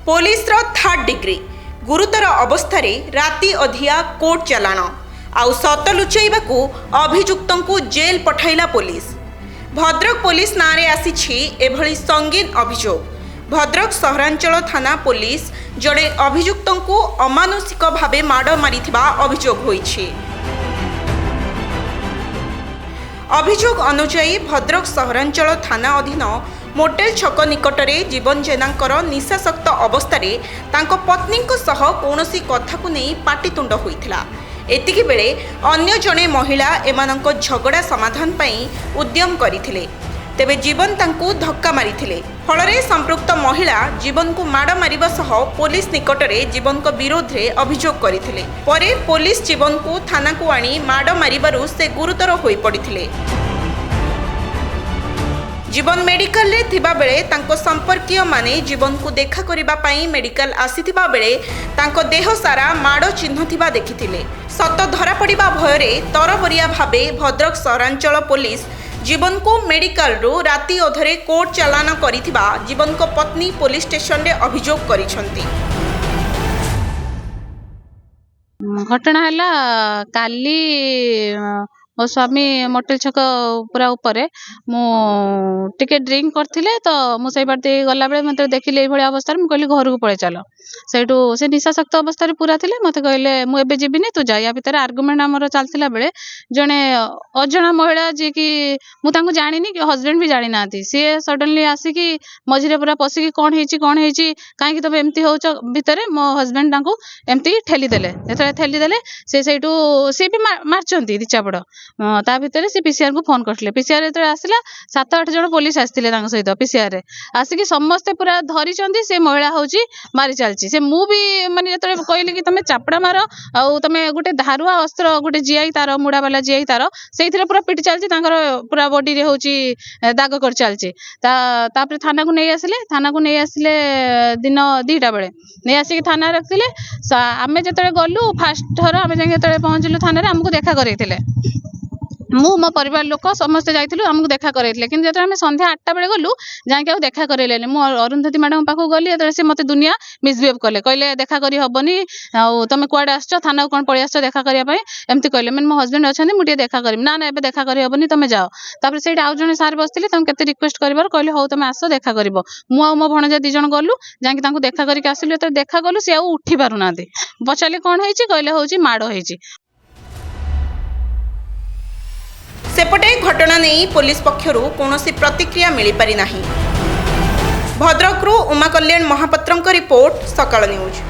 Police third degree गुरुतर अवस्था राति अधिया कोर्ट चलाण आउ सत लुचाइबाकू अभियुक्तों को जेल पठाइला पुलिस। भद्रक पुलिस नारे आसी एभली संगीन अभियोग। भद्रक सहरांचल थाना पुलिस जड़े अभियुक्तों को अमानुषिक भावे माड़ मारिथिबा अभियोग होइछि। अभियोग अनुसार भद्रक सहरांचल थाना अधीन मोटेल छक निकटरे जीवन जेनांकर निशाशक्त अवस्था तांको पत्नी सह कौनसी कथा को नहीं पाटितुंड होइथिला। एतिकी बेले अन्य जने महिला एमानंको झगड़ा समाधान पई उद्यम करिथिले। तेबे जीवन तांको धक्का मारिथिले। फलरे संपृक्त महिला जीवन को माड़ मारिबा सह पुलिस निकटरे जीवन को विरोध रे अभियोग करिथिले। परे पुलिस जीवन को थाना को आनी माड़ मारिबारु से गुरुतर होई पड़िथिले। जीवन मेडिकल रे थिबा बेले तांको संपर्कीय माने जीवन को देखा करिबा पई मेडिकल आसीथिबा बेले तांको देह सारा माड़ चिन्ह थिबा देखिथिले। सत धरा पड़िबा भयरे तरबरिया भाबे भद्रक सहरांचल पुलिस जीवन को मेडिकल रो राति अधरे कोर्ट चालान करिथिबा जीवन को पत्नी पुलिस स्टेशन रे अभियोग करिसंती। घटना हला काली मो स्वामी मोटेल छक पूरा ऊपर मु टिके ड्रिंक करथिले तो मु सही बाटे गला बेले मते देखिले ए भली अवस्था मु कहली घर को पळे चलो। सेठू से निशाशक्त अवस्था पूरा थिले मते कहले मु एबे जिबिनी तू जा। या भीतर आर्गुमेंट हमर चलथिला बेले जने अजणा महिला जे कि मु तांको जानिनी कि हस्बैंड भी जानि नाथि सी सडनली आसी कि मझिरे पूरा पसी कि कोन हेची काहे कि तबे एम्ति होच भीतर मो हस्बैंड तांको एम्ति ठेली देले। जेतले ठेली देले से सेठू से भी मारचंती दिचापड़ ता भितर से पीसीआर को फोन करथिले। पीसीआर जेतले आसिला 7-8 जण पुलिस आस्थिले तांको सहित पीसीआर रे आसी कि समस्त पूरा धरी चंदी से महिला होची मारी चलची। से मु भी माने जेतले कहली कि तमे चापड़ा मारो आ तमे गुटे धारुआ अस्त्र गुटे जीआई तार मुडा वाला जीआई तार सेइथिरे पूरा पिटी चलची तांकर पूरा बॉडी रे होची दाग कर चलची। तापर थाना को नै आसिले दिन 2टा बेले नै आसी कि थाना रखथिले। आमे जेतले गलु फास्ट थर आमे जाके जेतले पहुंचलु थाना रे हमको देखा करैथिले। मु मो परिवार लोक समस्त जाइथिलु हमको देखा करैथिले। किंतु जेतले हमें संध्या 8टा बेले गलु जाके आ देखा करैलेनी। मु अरुंधति मैडम पाखो गली जेतले से मते दुनिया मिसबिहेव कले कहले देखा करी हबनी आ तमे कुआडे आछो थाना कोन पळी आछो देखा करिया पई एम्ति कहले। मन मो हस्बैंड अछन मुटिए देखा करिम ना ना एबे देखा करी हबनी तमे जाओ। तापर सेठी आउ जने सार बसथिले तम केते रिक्वेस्ट करबार कहले हो तमे आसो देखा करबो। मु आ मो भणजा 2 जण गलु जाके तांको देखा करिक आसिलु। जेतले देखा गलु से आ उठी पारु नांती पचाले कोन हेची कहले होची माडो हेची। सेपटे घटना नहीं पुलिस पक्षरु कौनसी प्रतिक्रिया मिली पारि नाही। भद्रकरू उमा कल्याण महापात्रଙ୍କ रिपोर्ट सकाळ न्यूज।